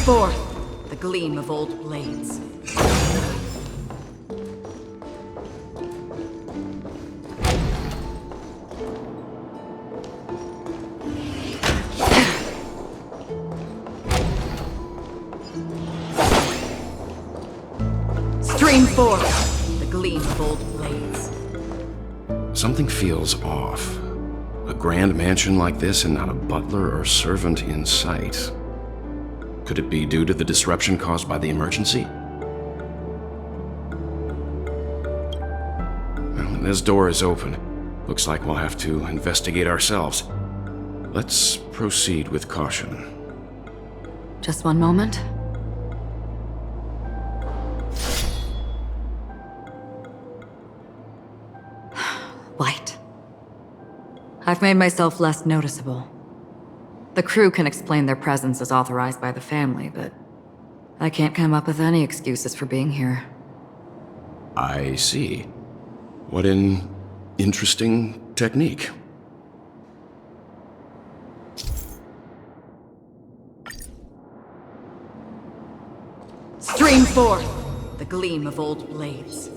forth the gleam of old blades. Stream forth the gleam of old blades. Something feels off. A grand mansion like this and not a butler or servant in sight. Could it be due to the disruption caused by the emergency? Well, this door is open. Looks like we'll have to investigate ourselves. Let's proceed with caution. Just one moment. Light. I've made myself less noticeable. The crew can explain their presence as authorized by the family, but I can't come up with any excuses for being here. I see. What an interesting technique. Stream forth the gleam of old blades.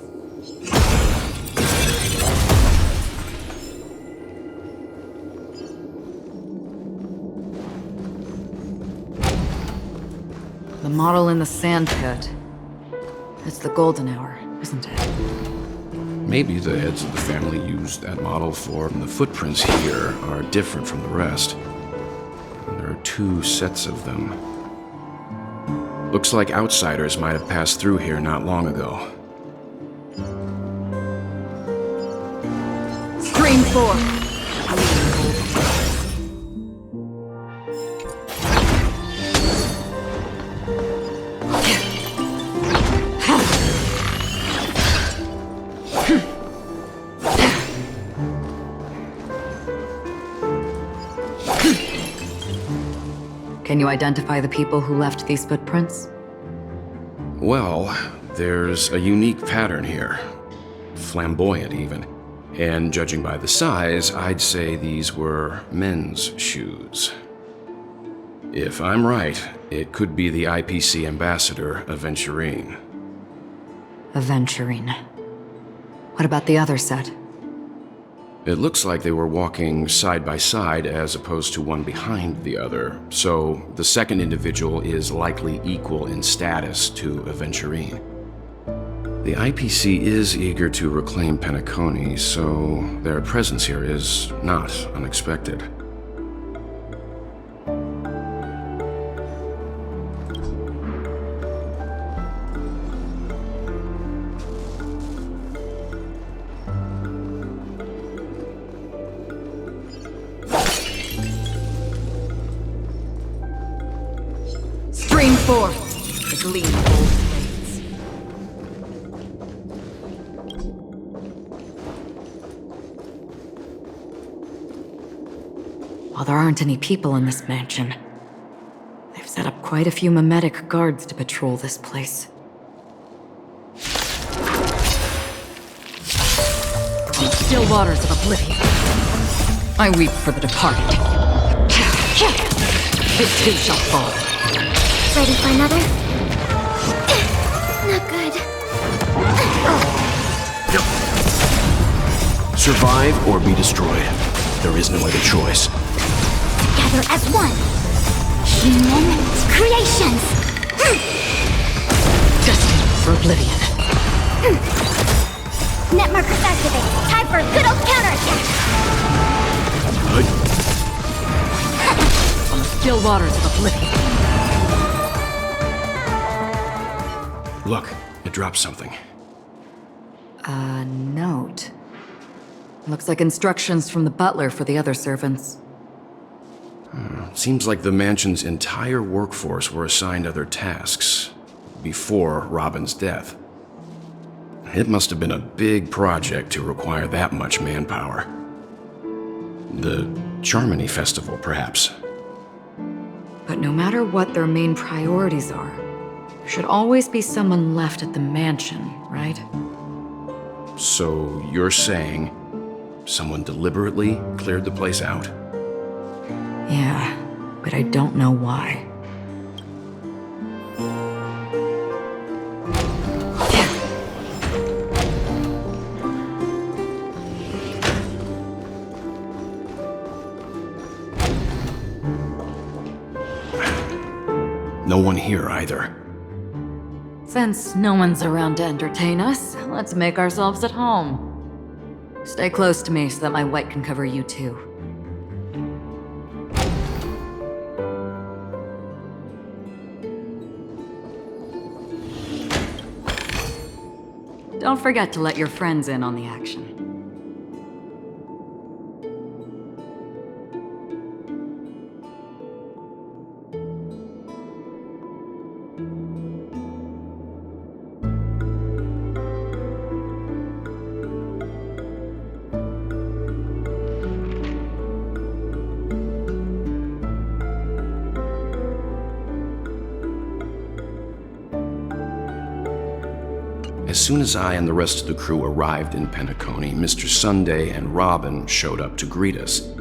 The model in the sand pit. It's the golden hour, isn't it? Maybe the heads of the family used that model for the footprints here are different from the rest. There are 2 sets of them. Looks like outsiders might have passed through here not long ago. Stream forth. Can you identify the people who left these footprints? Well, there's a unique pattern here. Flamboyant, even. And judging by the size, I'd say these were men's shoes. If I'm right, it could be the IPC ambassador, Aventurine. Aventurine. What about the other set? It looks like they were walking side by side as opposed to one behind the other, so the second individual is likely equal in status to Aventurine. The IPC is eager to reclaim Penacony, so their presence here is not unexpected. Stream forth the gleam of old blades. While there aren't any people in this mansion, they've set up quite a few mimetic guards to patrol this place. On the still waters of oblivion, I weep for the departed. It too shall fall. Ready for another? Not good. Survive or be destroyed. There is no other choice. Together as one. Human creations. Destined for oblivion. Net markers activate. Time for a good old counterattack. On the still waters of oblivion. Look, it dropped something. A note. Looks like instructions from the butler for the other servants. Seems like the mansion's entire workforce were assigned other tasks before Robin's death. It must have been a big project to require that much manpower. The Charmony Festival, perhaps. But no matter what their main priorities are, there should always be someone left at the mansion, right? So you're saying someone deliberately cleared the place out? Yeah, but I don't know why. No one here either. Since no one's around to entertain us, let's make ourselves at home. Stay close to me so that my white can cover you too. Don't forget to let your friends in on the action. As soon as I and the rest of the crew arrived in Penacony, Mr. Sunday and Robin showed up to greet us.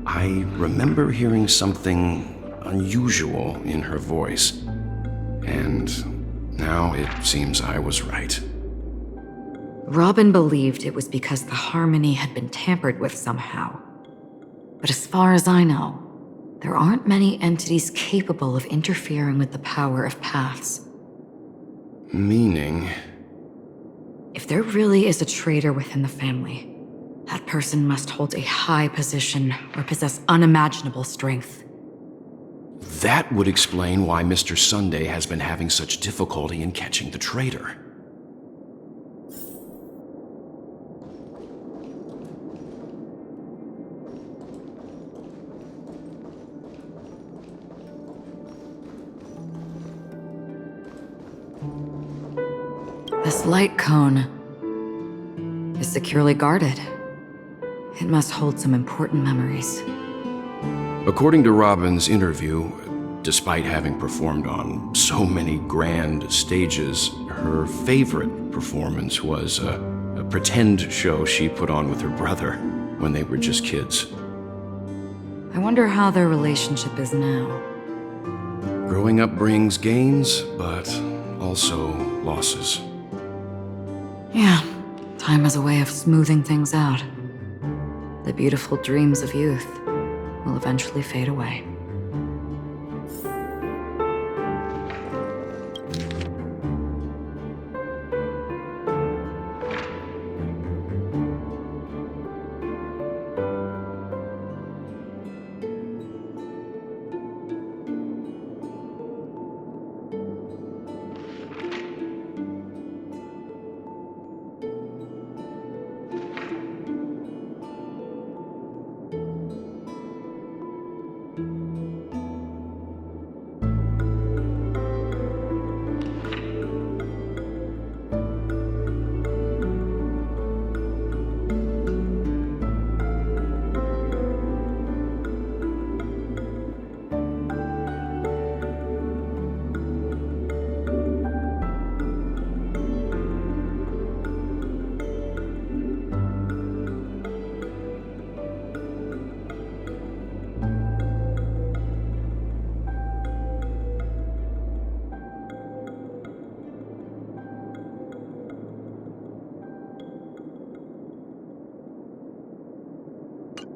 I remember hearing something unusual in her voice, and now it seems I was right. Robin believed it was because the harmony had been tampered with somehow. But as far as I know, there aren't many entities capable of interfering with the power of paths. Meaning? If there really is a traitor within the family, that person must hold a high position or possess unimaginable strength. That would explain why Mr. Sunday has been having such difficulty in catching the traitor. This light cone is securely guarded. It must hold some important memories. According to Robin's interview, despite having performed on so many grand stages, her favorite performance was a pretend show she put on with her brother when they were just kids. I wonder how their relationship is now. Growing up brings gains, but also losses. Yeah, time is a way of smoothing things out. The beautiful dreams of youth will eventually fade away.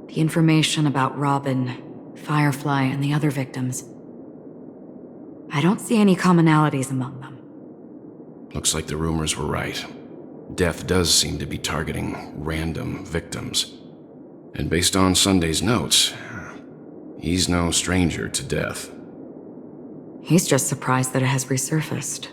The information about Robin, Firefly, and the other victims. I don't see any commonalities among them. Looks like the rumors were right. Death does seem to be targeting random victims. And based on Sunday's notes, he's no stranger to death. He's just surprised that it has resurfaced.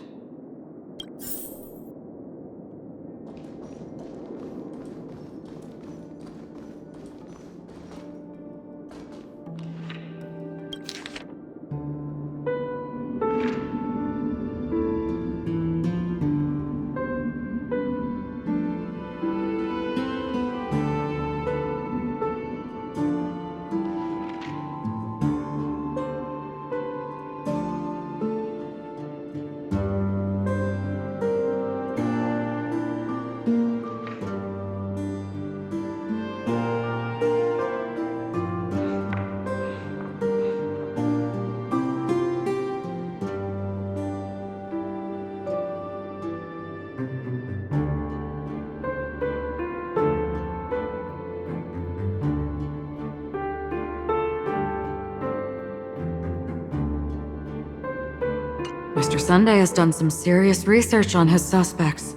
Mr. Sunday has done some serious research on his suspects.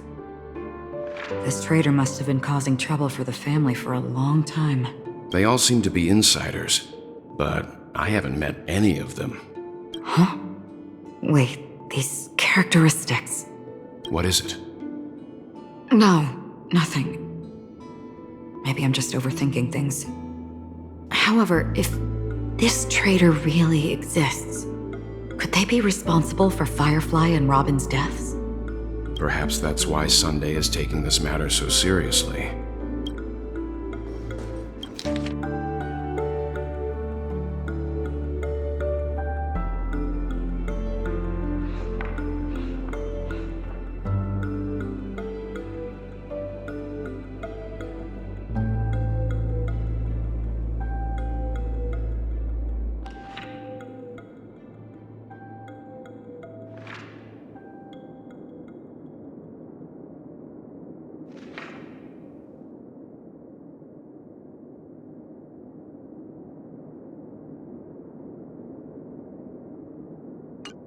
This traitor must have been causing trouble for the family for a long time. They all seem to be insiders, but I haven't met any of them. Huh? Wait, these characteristics... What is it? No, nothing. Maybe I'm just overthinking things. However, if this traitor really exists, could they be responsible for Firefly and Robin's deaths? Perhaps that's why Sunday is taking this matter so seriously.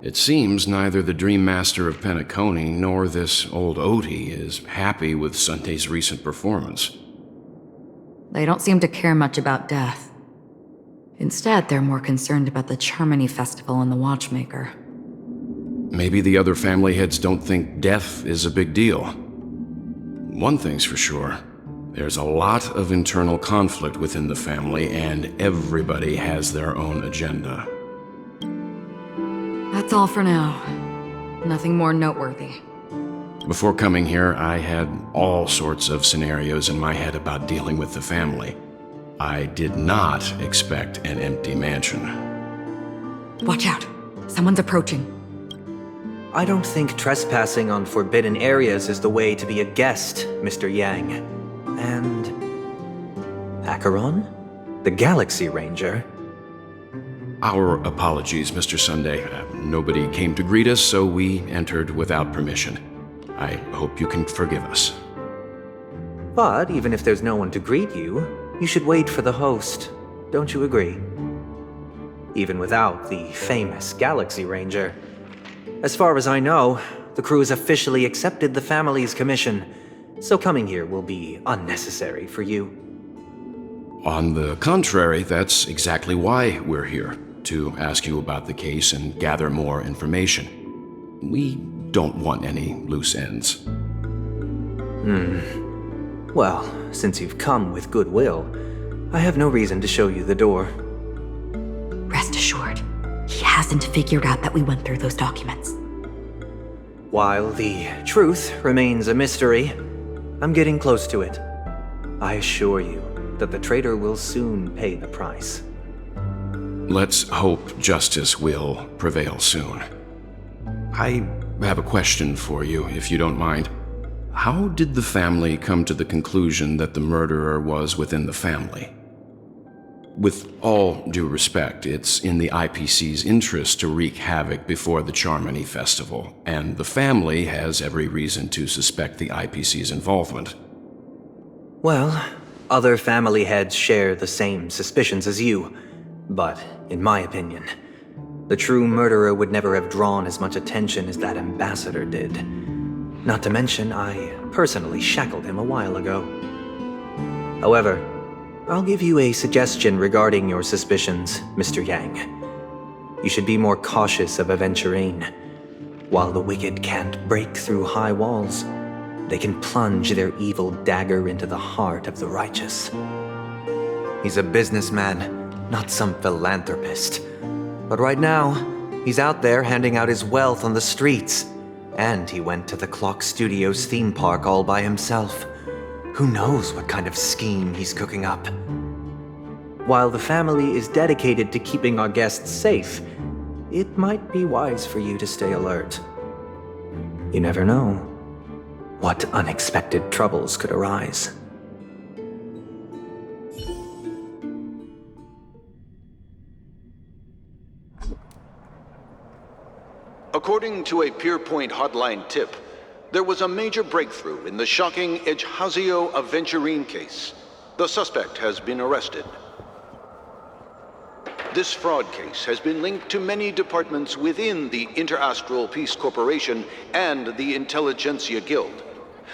It seems neither the Dream Master of Penacony nor this old Odie is happy with Sunday's recent performance. They don't seem to care much about death. Instead, they're more concerned about the Charmony Festival and the Watchmaker. Maybe the other family heads don't think death is a big deal. One thing's for sure. There's a lot of internal conflict within the family, and everybody has their own agenda. That's all for now. Nothing more noteworthy. Before coming here, I had all sorts of scenarios in my head about dealing with the family. I did not expect an empty mansion. Watch out. Someone's approaching. I don't think trespassing on forbidden areas is the way to be a guest, Mr. Yang. And... Acheron? The Galaxy Ranger? Our apologies, Mr. Sunday. Nobody came to greet us, so we entered without permission. I hope you can forgive us. But even if there's no one to greet you, you should wait for the host. Don't you agree? Even without the famous Galaxy Ranger. As far as I know, the crew has officially accepted the family's commission, so coming here will be unnecessary for you. On the contrary, that's exactly why we're here, to ask you about the case and gather more information. We don't want any loose ends. Well, since you've come with goodwill, I have no reason to show you the door. Rest assured, he hasn't figured out that we went through those documents. While the truth remains a mystery, I'm getting close to it. I assure you that the traitor will soon pay the price. Let's hope justice will prevail soon. I have a question for you, if you don't mind. How did the family come to the conclusion that the murderer was within the family? With all due respect, it's in the IPC's interest to wreak havoc before the Charmony Festival, and the family has every reason to suspect the IPC's involvement. Well, other family heads share the same suspicions as you, but in my opinion, the true murderer would never have drawn as much attention as that ambassador did. Not to mention, I personally shackled him a while ago. However, I'll give you a suggestion regarding your suspicions, Mr. Yang. You should be more cautious of Aventurine. While the wicked can't break through high walls, they can plunge their evil dagger into the heart of the righteous. He's a businessman, not some philanthropist. But right now, he's out there handing out his wealth on the streets. And he went to the Clock Studios theme park all by himself. Who knows what kind of scheme he's cooking up? While the family is dedicated to keeping our guests safe, it might be wise for you to stay alert. You never know what unexpected troubles could arise. According to a Pierpoint hotline tip, there was a major breakthrough in the shocking Ejhazio Aventurine case. The suspect has been arrested. This fraud case has been linked to many departments within the Interastral Peace Corporation and the Intelligentsia Guild,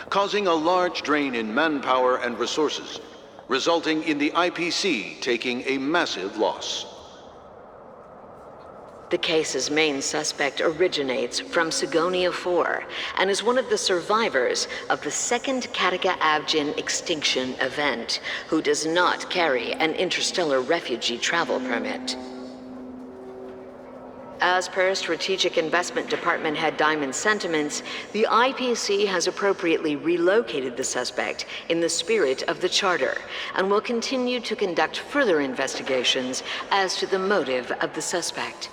causing a large drain in manpower and resources, resulting in the IPC taking a massive loss. The case's main suspect originates from Sigonia 4 and is one of the survivors of the second Kataka-Abjin extinction event, who does not carry an interstellar refugee travel permit. As per Strategic Investment Department Head Diamond's sentiments, the IPC has appropriately relocated the suspect in the spirit of the Charter and will continue to conduct further investigations as to the motive of the suspect.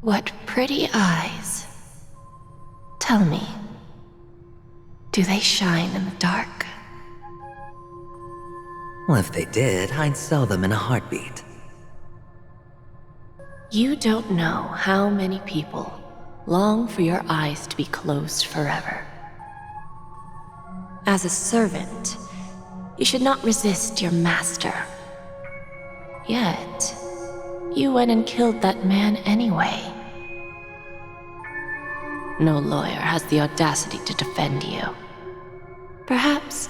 What pretty eyes. Tell me, do they shine in the dark? Well, if they did, I'd sell them in a heartbeat. You don't know how many people long for your eyes to be closed forever. As a servant, you should not resist your master. Yet, you went and killed that man anyway. No lawyer has the audacity to defend you. Perhaps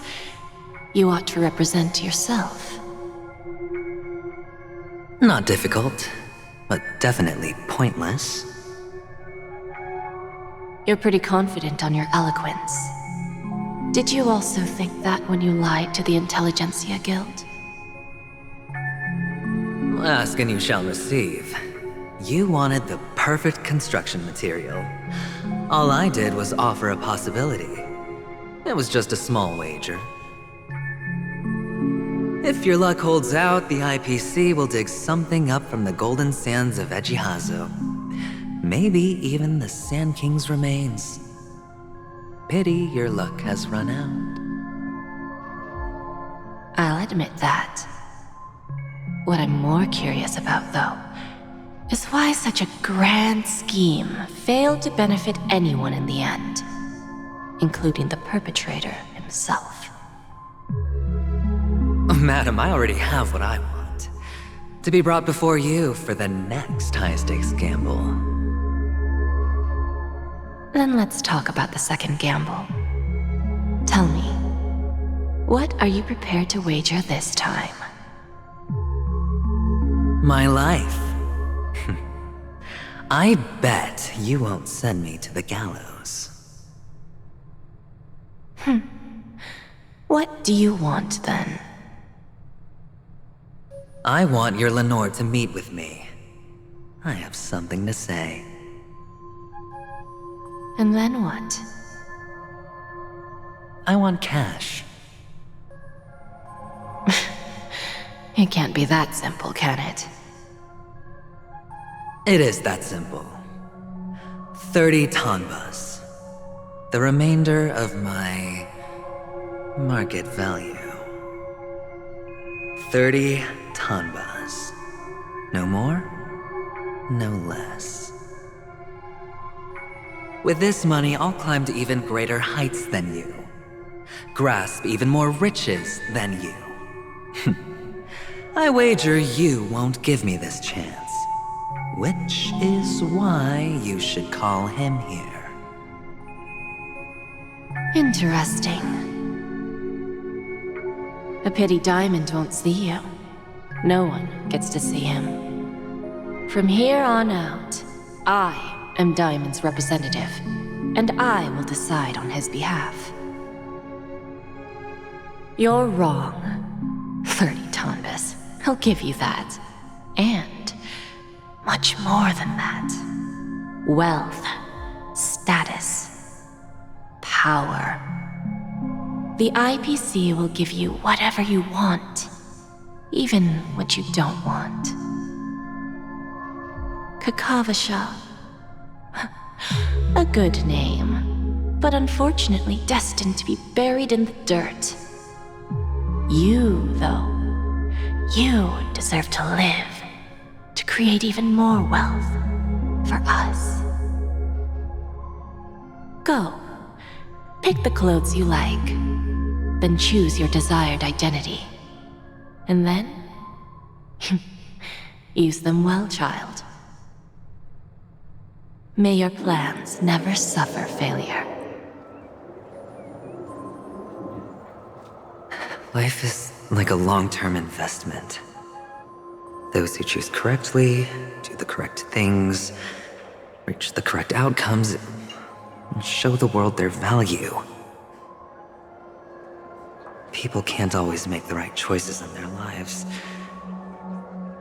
you ought to represent yourself. Not difficult, but definitely pointless. You're pretty confident on your eloquence. Did you also think that when you lied to the Intelligentsia Guild? Ask and you shall receive. You wanted the perfect construction material. All I did was offer a possibility. It was just a small wager. If your luck holds out, the IPC will dig something up from the golden sands of Ejihazo. Maybe even the Sand King's remains. Pity your luck has run out. I'll admit that. What I'm more curious about, though, is why such a grand scheme failed to benefit anyone in the end, including the perpetrator himself. Madam, I already have what I want. To be brought before you for the next high-stakes gamble. Then let's talk about the second gamble. Tell me, what are you prepared to wager this time? My life. I bet you won't send me to the gallows. What do you want, then? I want your Lenore to meet with me. I have something to say. And then what? I want cash. It can't be that simple, can it? It is that simple. 30 tanbas. The remainder of my market value. 30 tanbas. No more, no less. With this money, I'll climb to even greater heights than you. Grasp even more riches than you. I wager you won't give me this chance. Which is why you should call him here. Interesting. A pity Diamond won't see you. No one gets to see him. From here on out, I am Diamond's representative, and I will decide on his behalf. You're wrong. 30 tanbas. I'll give you that. And much more than that. Wealth, status, power. The IPC will give you whatever you want, even what you don't want. Kakavasha. A good name, but unfortunately destined to be buried in the dirt. You, though, you deserve to live, to create even more wealth for us. Go, pick the clothes you like, then choose your desired identity. And then? Use them well, child. May your plans never suffer failure. Life is like a long-term investment. Those who choose correctly, do the correct things, reach the correct outcomes, and show the world their value. People can't always make the right choices in their lives.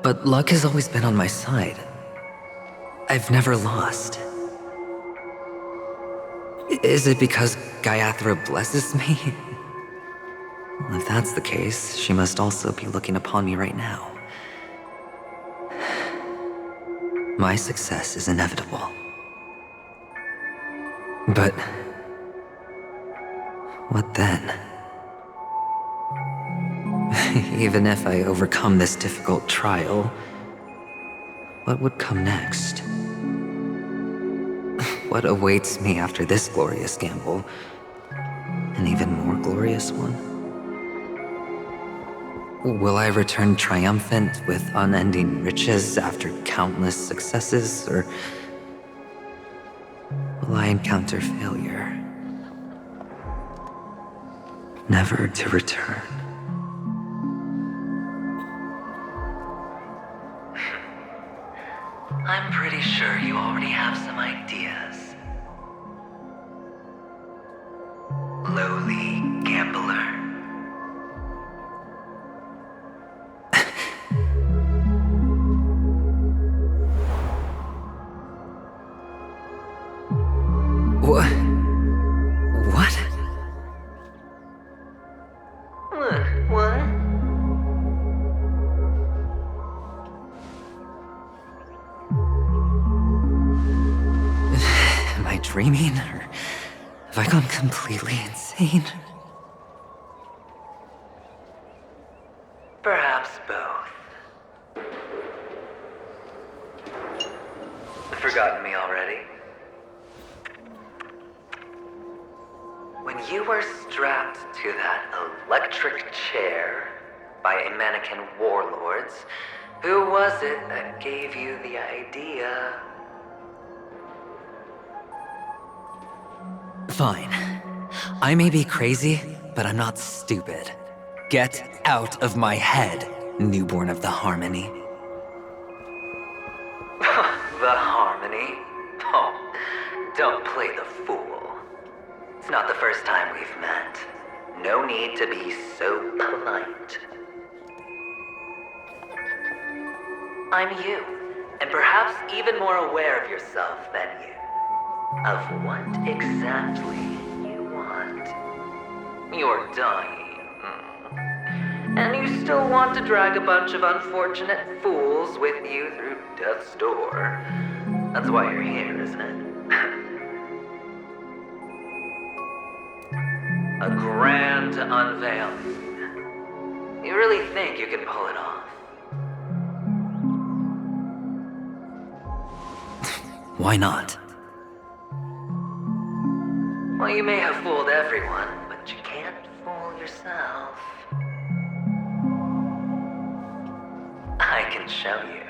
But luck has always been on my side. I've never lost. Is it because Gayathra blesses me? Well, if that's the case, she must also be looking upon me right now. My success is inevitable. But what then? Even if I overcome this difficult trial, what would come next? What awaits me after this glorious gamble? An even more glorious one? Will I return triumphant with unending riches after countless successes, or will I encounter failure, never to return? I'm pretty sure you already have some ideas. Lowly gambler. What? What? What? Am I dreaming, or have I gone completely insane? Perhaps both. Forgotten me already? When you were strapped to that electric chair by a mannequin warlords, who was it that gave you the idea? Fine. I may be crazy, but I'm not stupid. Get out of my head, newborn of the Harmony. The Harmony? Oh, don't play the fool. It's not the first time we've met. No need to be so polite. I'm you, and perhaps even more aware of yourself than you. Of what exactly you want. You're dying. And you still want to drag a bunch of unfortunate fools with you through death's door. That's why you're here, isn't it? A grand unveiling. You really think you can pull it off? Why not? Well, you may have fooled everyone, but you can't fool yourself. I can show you.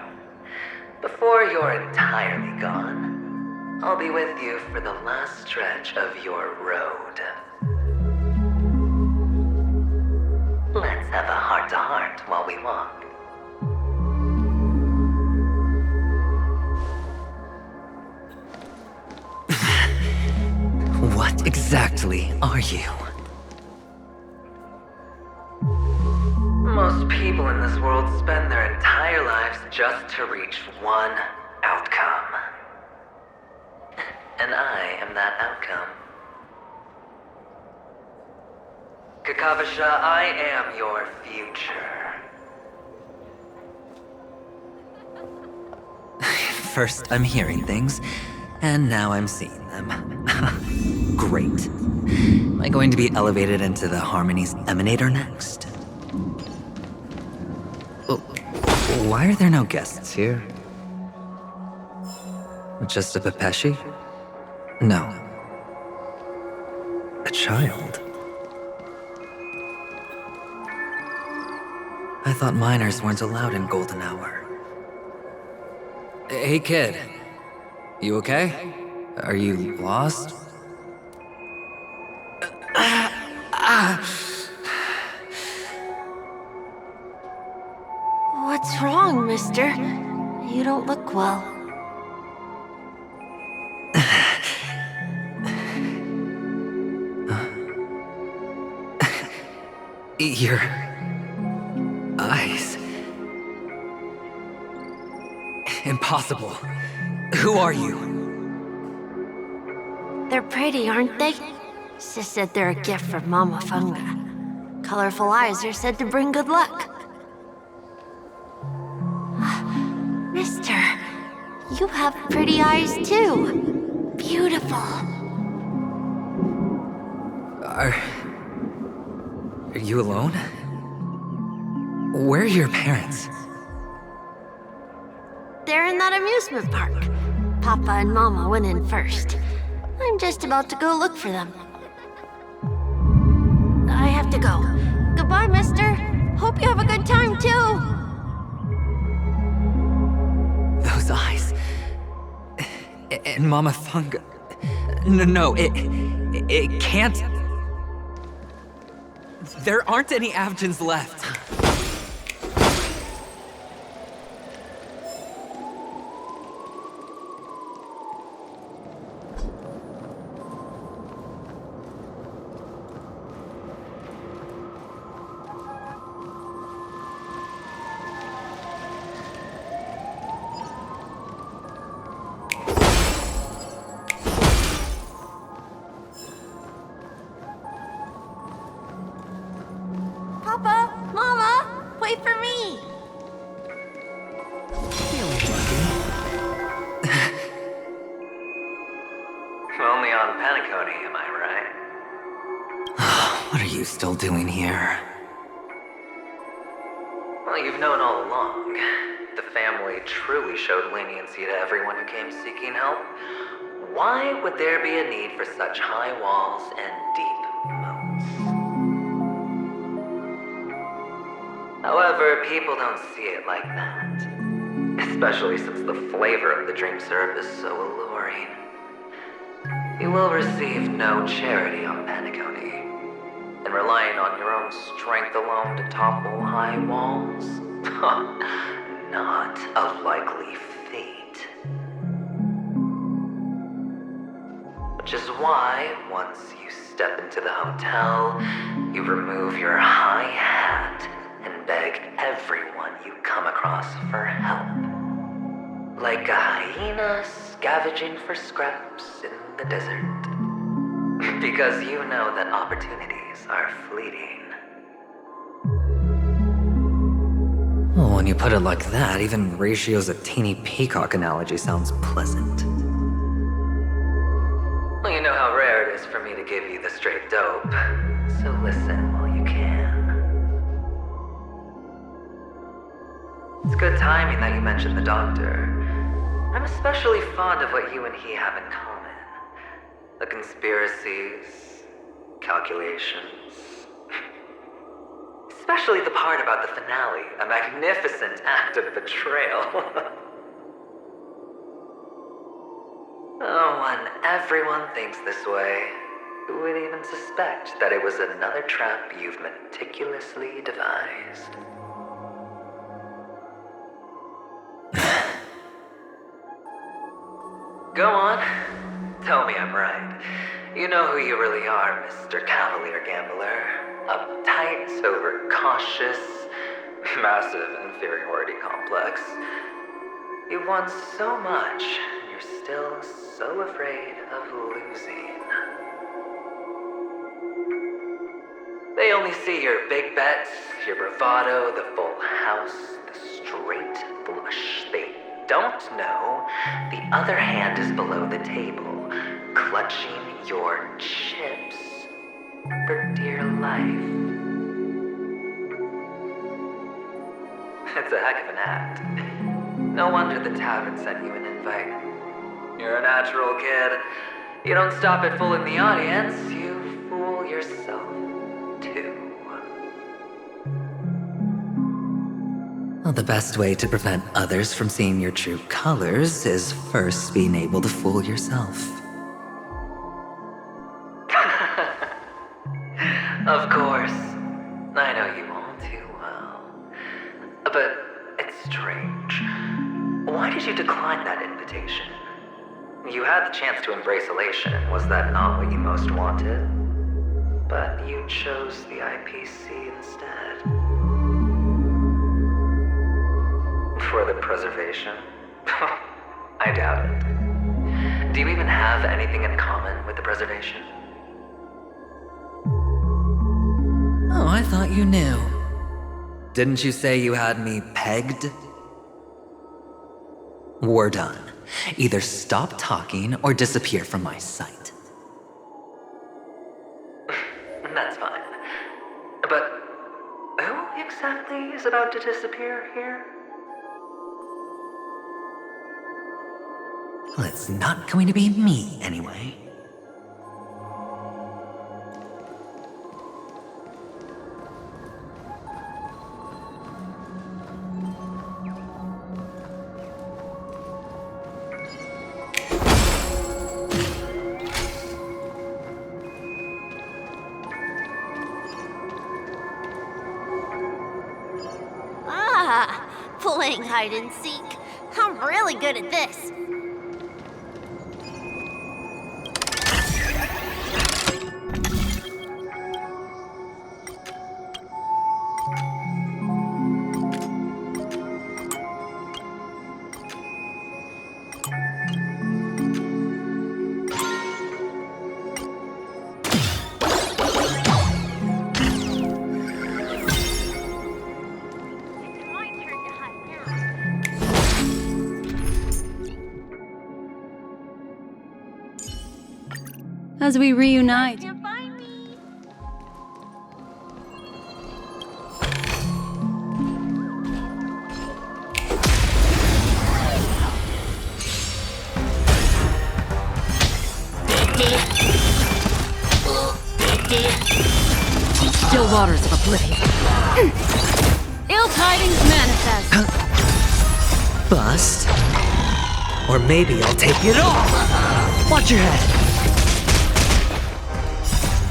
Before you're entirely gone, I'll be with you for the last stretch of your road. Let's have a heart-to-heart while we walk. What exactly are you? Most people in this world spend their entire lives just to reach one outcome. And I am that outcome. Kakavasha, I am your future. First I'm hearing things, and now I'm seeing them. Great. Am I going to be elevated into the Harmony's Emanator next? Why are there no guests here? Just a Pepeshi? No. A child. I thought minors weren't allowed in Golden Hour. Hey kid, you okay? Are you lost? What's wrong, mister? You don't look well. Your eyes. Impossible. Who are you? They're pretty, aren't they? Sis said they're a gift from Mama Funga. Colorful eyes are said to bring good luck. Mister, you have pretty eyes too. Beautiful. Are you alone? Where are your parents? They're in that amusement park. Papa and Mama went in first. I'm just about to go look for them. I have to go. Goodbye, mister. Hope you have a good time, too. Those eyes. And Mama Funga. No, it can't. There aren't any Avgens left. Papa, Mama, wait for me. Only on Paniconi, am I right? What are you still doing here? Well, you've known all along. The family truly showed leniency to everyone who came seeking help. Why would there be a need for such high walls and deep moats? However, people don't see it like that. Especially since the flavor of the dream syrup is so alluring. You will receive no charity on Paniconi. And relying on your own strength alone to topple high walls? Not a likely fate. Which is why, once you step into the hotel, you remove your high hat and beg everyone you come across for help. Like a hyena scavenging for scraps in the desert. Because you know that opportunities are fleeting. Well, when you put it like that, even Ratio's a teeny peacock analogy sounds pleasant. Well, you know how rare it is for me to give you the straight dope. So listen while you can. It's good timing that you mentioned the doctor. I'm especially fond of what you and he have in common. The conspiracies, calculations. Especially the part about the finale, a magnificent act of betrayal. Oh, when everyone thinks this way, who would even suspect that it was another trap you've meticulously devised? Go on. Tell me I'm right. You know who you really are, Mr. Cavalier Gambler. Uptight, overcautious, massive inferiority complex. You've won so much, and you're still so afraid of losing. They only see your big bets, your bravado, the full house, the straight flush. They don't know the other hand is below the table, clutching your chips for dear life. It's a heck of an act. No wonder the tavern sent you an invite. You're a natural kid. You don't stop at fooling the audience, you fool yourself too. Well, the best way to prevent others from seeing your true colors is first being able to fool yourself. Of course. I know you all too well. But it's strange. Why did you decline that invitation? You had the chance to embrace elation. Was that not what you most wanted? But you chose the IPC instead. For the preservation? I doubt it. Do you even have anything in common with the preservation? Oh, I thought you knew. Didn't you say you had me pegged? We're done. Either stop talking or disappear from my sight. That's fine. But who exactly is about to disappear here? Well, it's not going to be me, anyway. Playing hide and seek. I'm really good at this. As we reunite, Still waters of oblivion. ill tidings manifest. Bust? Or maybe I'll take it all! Watch your head!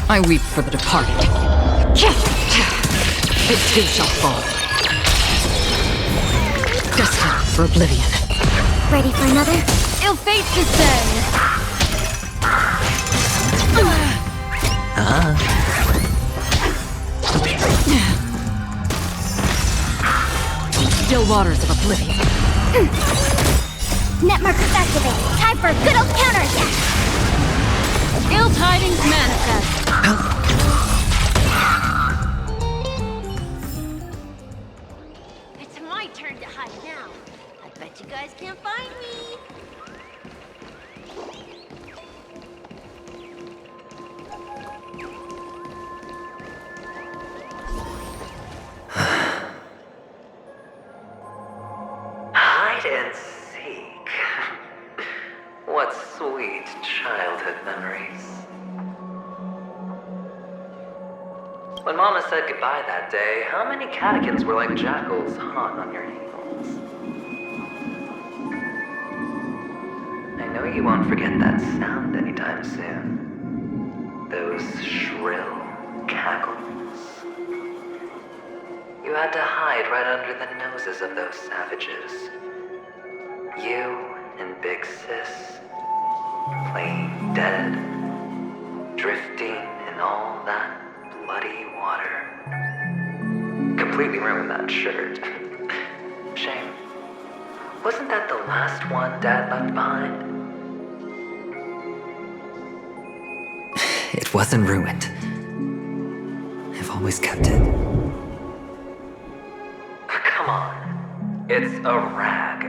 I weep for the departed. It too shall fall. Destined for oblivion. Ready for another? Ill fate descend. Still waters of oblivion. Net markers activated. Time for a good old counterattack. Ill tidings manifest. It's my turn to hide now. I bet you guys can't find me. Hide and seek. What sweet childhood memories. When Mama said goodbye that day, how many catechins were like jackals hot on your heels? I know you won't forget that sound anytime soon. Those shrill cackles. You had to hide right under the noses of those savages. You and Big Sis, playing dead, drifting in all that bloody water. Completely ruined that shirt. Shame. Wasn't that the last one Dad left behind? It wasn't ruined. I've always kept it. Come on. It's a rag.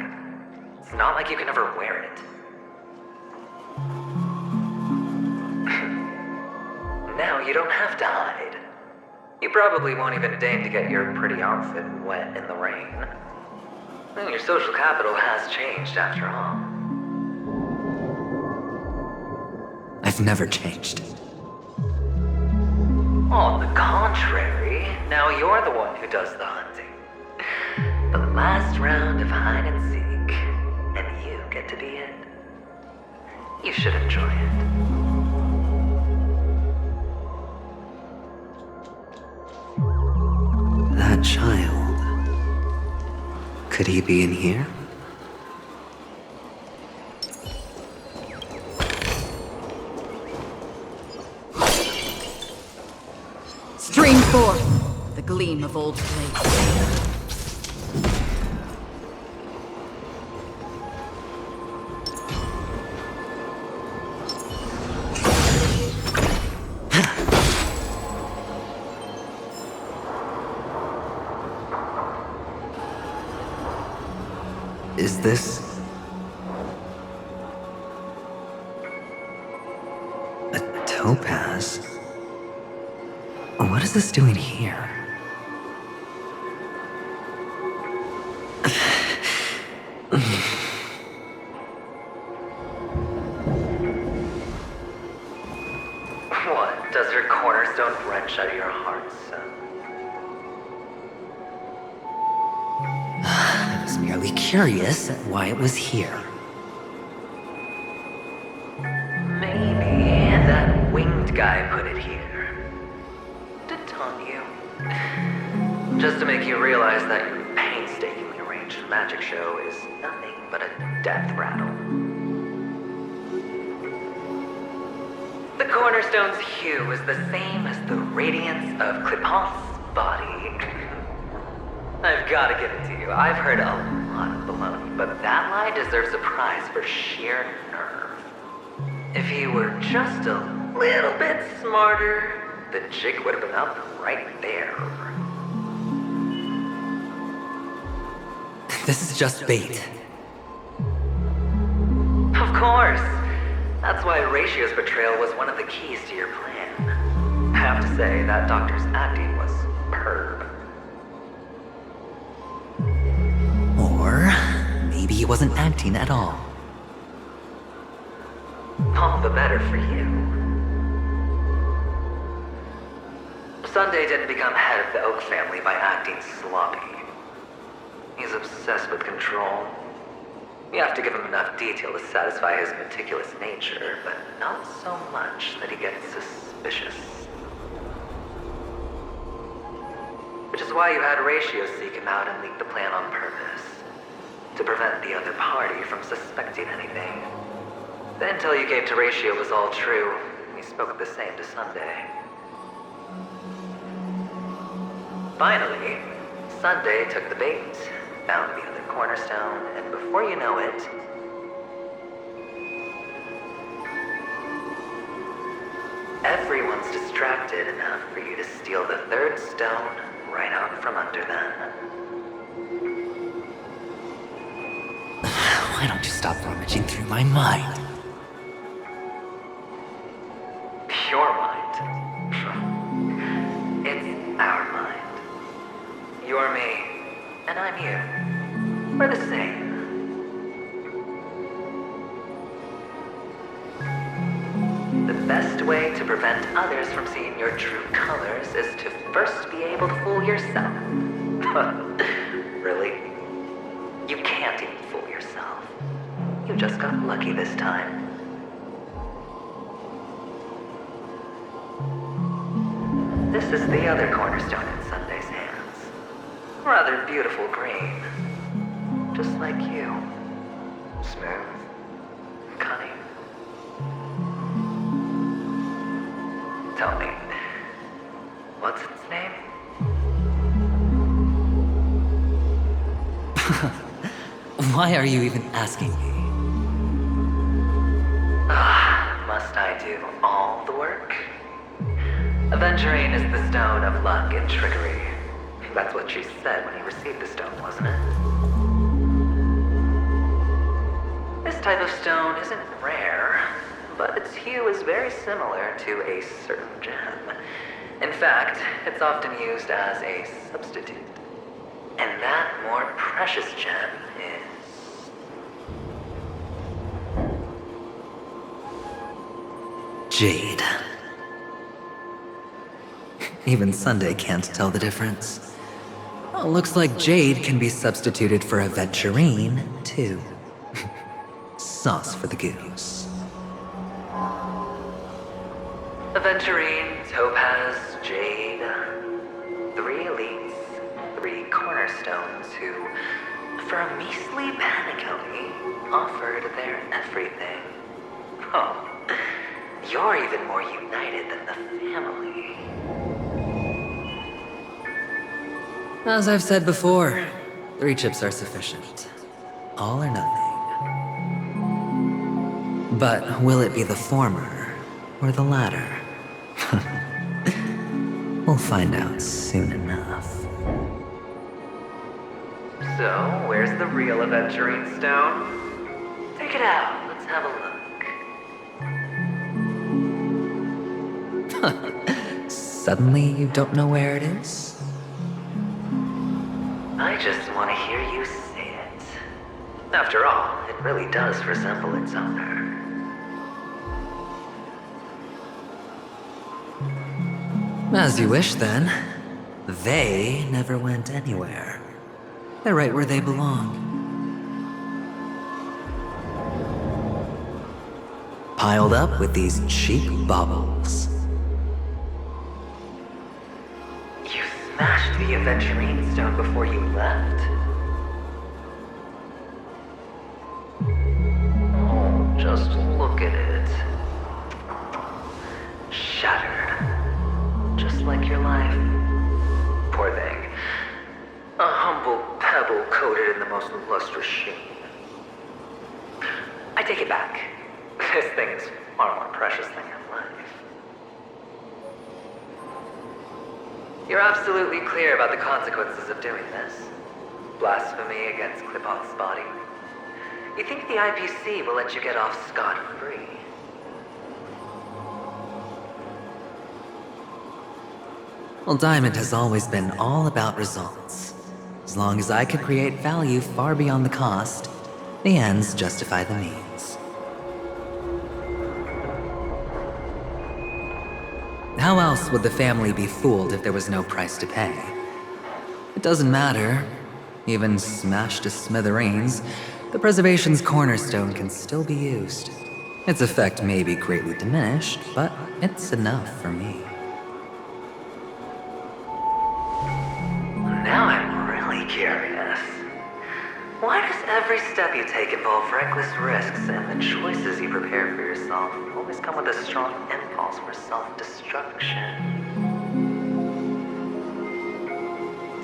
It's not like you can ever wear it. Now you don't have to hide. You probably won't even deign to get your pretty outfit wet in the rain. And your social capital has changed after all. I've never changed. On the contrary, now you're the one who does the hunting. The last round of hide and seek, and you get to be it. You should enjoy it. That child. Could he be in here? Stream forth the gleam of old blades. Is this... a topaz? What is this doing here? What? Does your cornerstone wrench out of your heart, son? I was merely curious at why it was here. Maybe that winged guy put it here. To taunt you. Just to make you realize that your painstakingly arranged magic show is nothing but a death rattle. The cornerstone's hue is the same as the radiance of Clipant's body. I've got to give it to you. I've heard a lot of baloney, but that lie deserves a prize for sheer nerve. If he were just a little bit smarter, the jig would have been up right there. This is just bait. Of course. That's why Ratio's betrayal was one of the keys to your plan. I have to say, that doctor's acting was superb. Or maybe he wasn't acting at all. All the better for you. Sunday didn't become head of the Oak family by acting sloppy. He's obsessed with control. You have to give him enough detail to satisfy his meticulous nature, but not so much that he gets suspicious. Which is why you had Ratio seek him out and leak the plan on purpose. To prevent the other party from suspecting anything. The intel you gave to Ratio was all true. He spoke the same to Sunday. Finally, Sunday took the bait, found the other cornerstone, and before you know it... everyone's distracted enough for you to steal the third stone right out from under them. Why don't you stop rummaging through my mind? Your mind? It's our mind. You're me, and I'm you. We're the same. The best way to prevent others from seeing your true colors is to first be able to fool yourself. Really? You can't even fool yourself. You just got lucky this time. This is the other cornerstone in Sunday's hands. Rather beautiful green. Just like you. Smooth. Cunning. Tell me, what's its name? Why are you even asking me? Must I do all the work? Aventurine is the stone of luck and trickery. That's what she said when you received the stone, wasn't it? This type of stone isn't rare, but its hue is very similar to a certain gem. In fact, it's often used as a substitute. And that more precious gem is... jade. Even Sunday can't tell the difference. Looks like Jade can be substituted for Aventurine, too. Sauce for the goose. Aventurine, Topaz, Jade. 3 elites, 3 cornerstones who, for a measly penny, offered their everything. Oh, you're even more united than the family. As I've said before, 3 chips are sufficient. All or nothing. But will it be the former or the latter? We'll find out soon enough. So, where's the real Aventurine Stone? Take it out, let's have a look. Suddenly you don't know where it is? I just want to hear you say it. After all, it really does resemble its owner. As you wish, then. They never went anywhere. They're right where they belong. Piled up with these cheap baubles. You smashed the Aventurine Stone before you left? Oh, just look at it. Shattered. Just like your life. Poor thing. A humble pebble coated in the most lustrous sheen. I take it back. This thing is far more precious than your life. You're absolutely clear about the consequences of doing this. Blasphemy against Klipoth's body. You think the IPC will let you get off scot-free? Well, Diamond has always been all about results. As long as I could create value far beyond the cost, the ends justify the means. How else would the family be fooled if there was no price to pay? It doesn't matter. Even smashed to smithereens, the preservation's cornerstone can still be used. Its effect may be greatly diminished, but it's enough for me. Now I'm really curious. Why does every step you take involve reckless risks, and the choices you prepare for yourself always come with a strong impulse for self-destruction?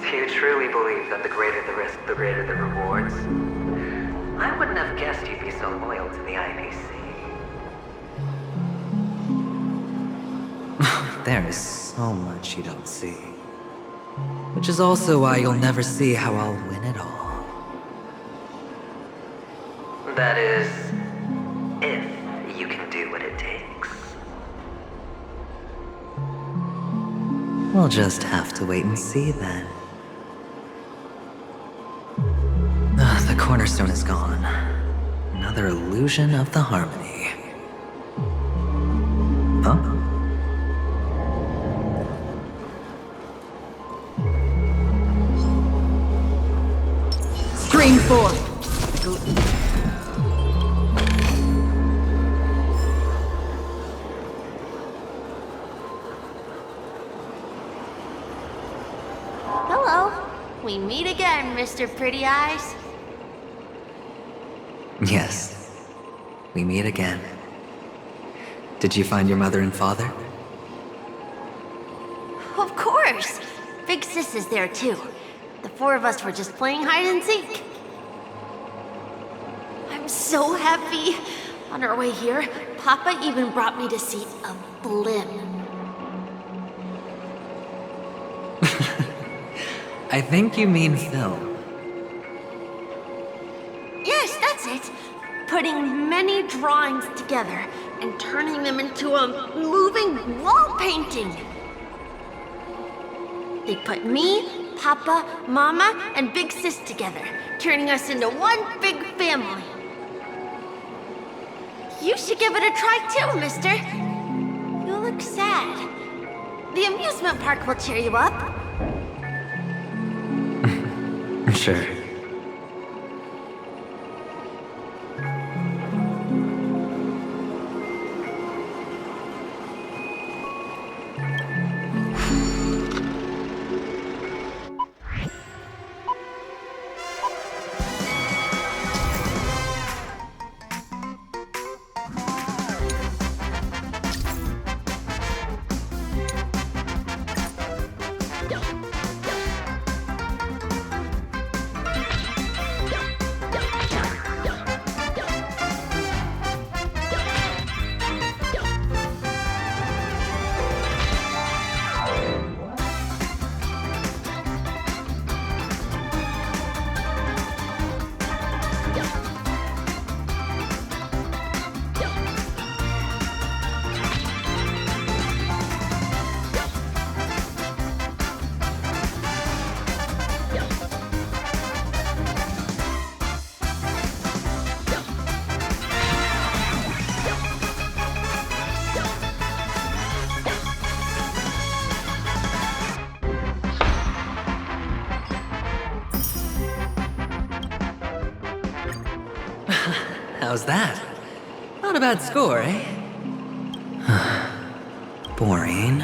Do you truly believe that the greater the risk, the greater the rewards? I wouldn't have guessed you'd be so loyal to the IPC. There is so much you don't see. Which is also why you'll never see how I'll win it all. That is, if you can do what it takes. We'll just have to wait and see then. The cornerstone is gone. Another illusion of the harmony. Huh? Scream forth. Hello. We meet again, Mr. Pretty Eyes. Yes. We meet again. Did you find your mother and father? Of course. Big Sis is there too. The 4 of us were just playing hide and seek. I'm so happy. On our way here, Papa even brought me to see a blimp. I think you mean film. Yes, that's it. Putting many drawings together and turning them into a moving wall painting. They put me, Papa, Mama, and Big Sis together, turning us into one big family. You should give it a try too, mister. You look sad. The amusement park will cheer you up. Sure. How's that? Not a bad score, eh? Boring.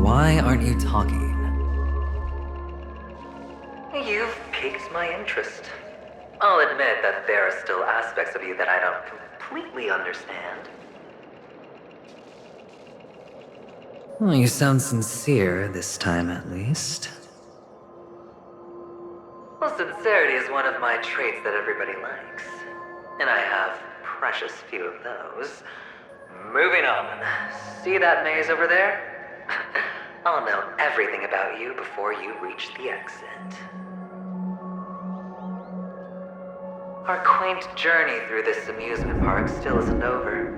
Why aren't you talking? You've piqued my interest. I'll admit that there are still aspects of you that I don't completely understand. Well, you sound sincere, this time at least. Well, sincerity is one of my traits that everybody likes. And I have precious few of those. Moving on. See that maze over there? I'll know everything about you before you reach the exit. Our quaint journey through this amusement park still isn't over,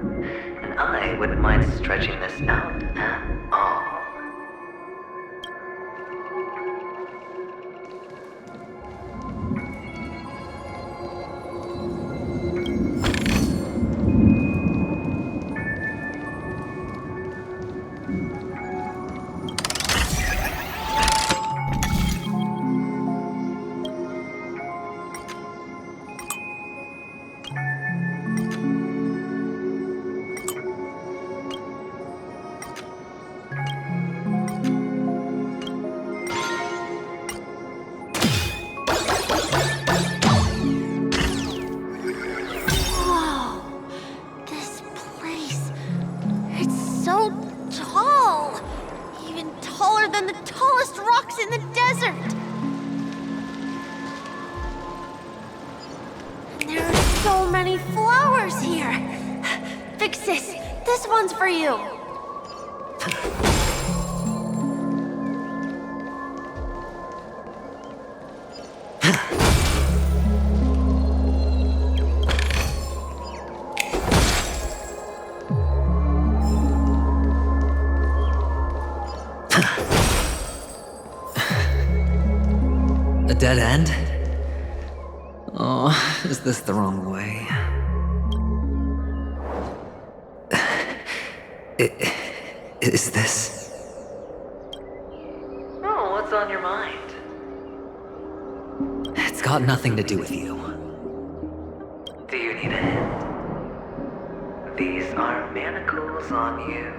and I wouldn't mind stretching this out at all. Than the tallest rocks in the desert. And there are so many flowers here. Vixis, this one's for you. A dead end? Oh, is this the wrong way? Is this? Oh, what's on your mind? It's got nothing to do with you. Do you need a hint? These are manacles on you.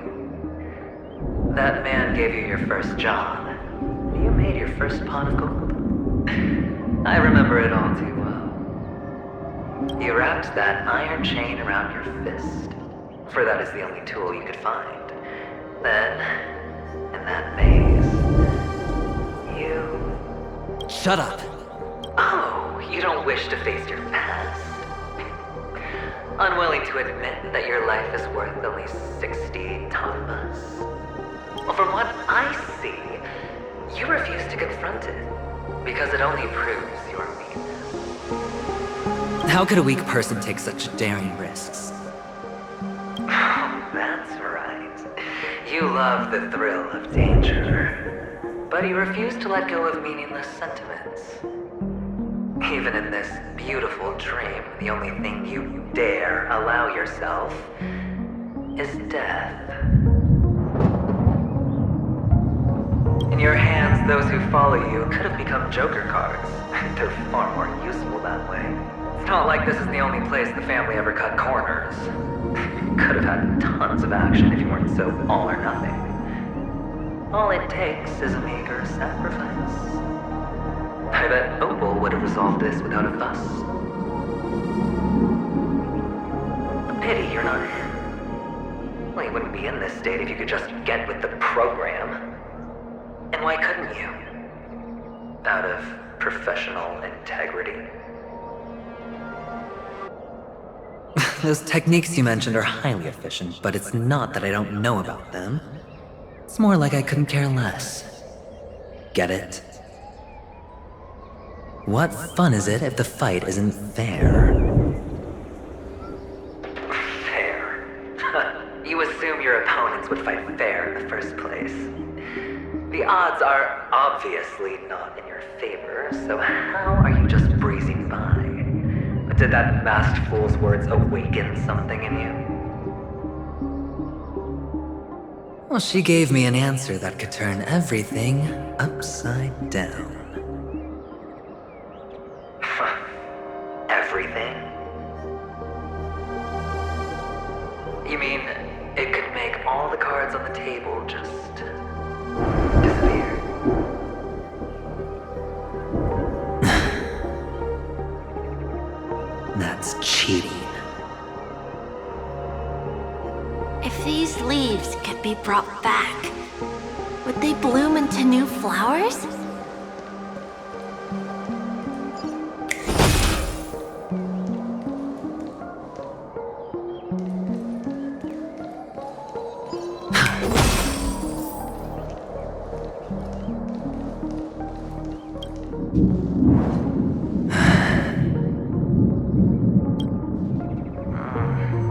That man gave you your first job. You made your first pot of gold. I remember it all too well. You wrapped that iron chain around your fist, for that is the only tool you could find. Then, in that maze, you... Shut up! Oh, you don't wish to face your past? Unwilling to admit that your life is worth only 60 tamas? Well, from what I see, you refuse to confront it, because it only proves your weakness. How could a weak person take such daring risks? That's right. You love the thrill of danger, but you refuse to let go of meaningless sentiments. Even in this beautiful dream, the only thing you dare allow yourself is death. In your hands, those who follow you could have become Joker cards. They're far more useful that way. It's not like this is the only place the family ever cut corners. You could have had tons of action if you weren't so all or nothing. All it takes is a meager sacrifice. I bet Opal would have resolved this without a fuss. A pity you're not him. Well, you wouldn't be in this state if you could just get with the program. And why couldn't you? Out of professional integrity. Those techniques you mentioned are highly efficient, but it's not that I don't know about them. It's more like I couldn't care less. Get it? What fun is it if the fight isn't fair? Fair. You assume your opponents would fight fair in the first place. The odds are obviously not in your favor, so how are you just breezing by? Did that masked fool's words awaken something in you? Well, she gave me an answer that could turn everything upside down. Everything? You mean it could make all the cards on the table just disappear? That's cheating. If these leaves could be brought back, would they bloom into new flowers?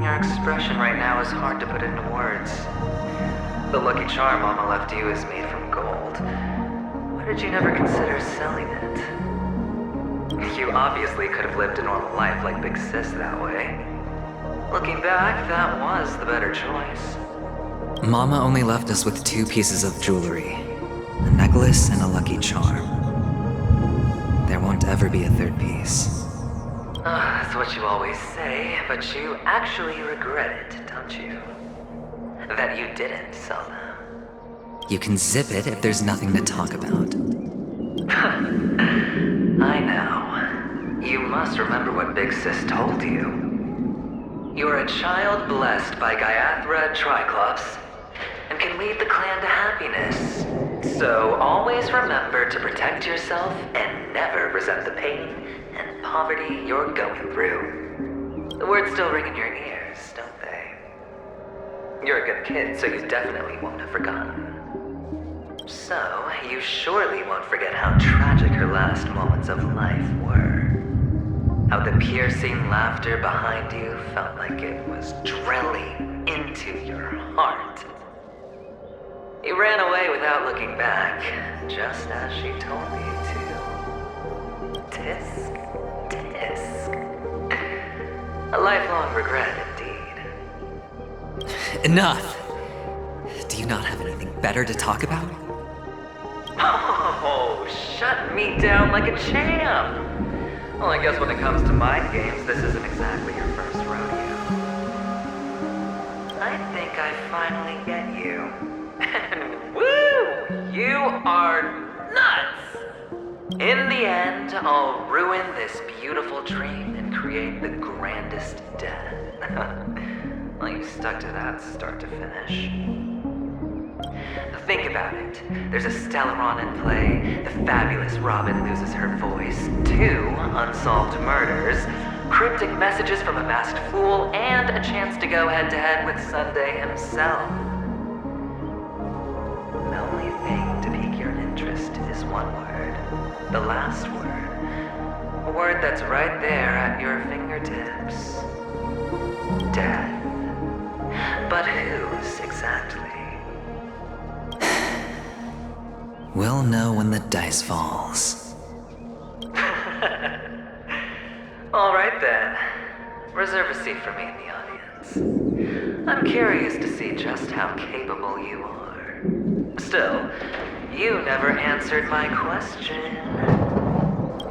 Your expression right now is hard to put into words. The lucky charm Mama left you is made from gold. Why did you never consider selling it? You obviously could have lived a normal life like Big Sis that way. Looking back, that was the better choice. Mama only left us with 2 pieces of jewelry. A necklace and a lucky charm. There won't ever be a 3rd piece. That's what you always say, but you actually regret it, don't you? That you didn't sell them. You can zip it if there's nothing to talk about. I know. You must remember what Big Sis told you. You're a child blessed by Gaiathra Triclops, and can lead the clan to happiness. So always remember to protect yourself and never resent the pain and poverty you're going through. The words still ring in your ears, don't they? You're a good kid, so you definitely won't have forgotten. So, you surely won't forget how tragic her last moments of life were. How the piercing laughter behind you felt like it was drilling into your heart. You ran away without looking back, just as she told you to. Tisk, tisk. A lifelong regret, indeed. Enough! Do you not have anything better to talk about? Oh, shut me down like a champ! Well, I guess when it comes to mind games, this isn't exactly your first rodeo. I think I finally get you. And woo! You are nuts! In the end, I'll ruin this beautiful dream and create the grandest death. Well, you stuck to that start to finish. Think about it. There's a Stellaron in play, the fabulous Robin loses her voice, 2 unsolved murders, cryptic messages from a masked fool, and a chance to go head-to-head with Sunday himself. The only thing to pique your interest is one word. The last word. A word that's right there at your fingertips. Death. But whose exactly? We'll know when the dice falls. All right then. Reserve a seat for me in the audience. I'm curious to see just how capable you are. Still, you never answered my question.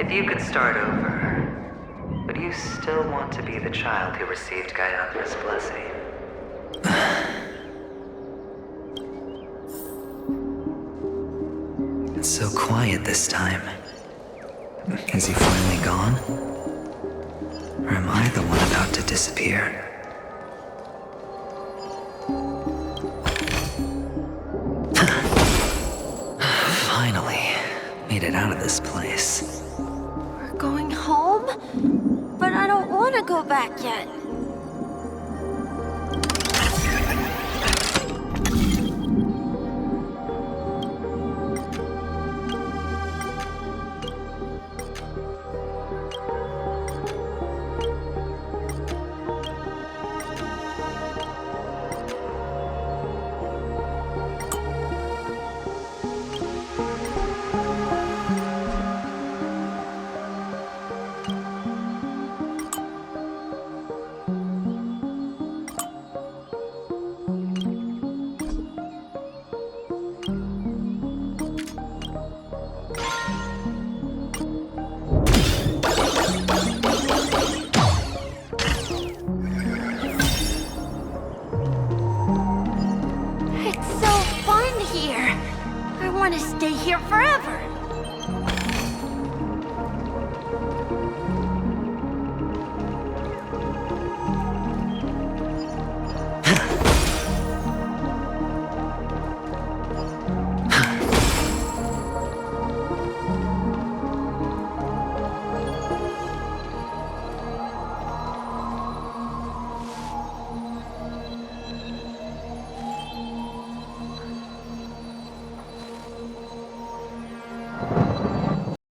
If you could start over, would you still want to be the child who received Gayatha's blessing? It's so quiet this time. Is he finally gone? Or am I the one about to disappear? Finally, made it out of this place. We're going home? But I don't want to go back yet.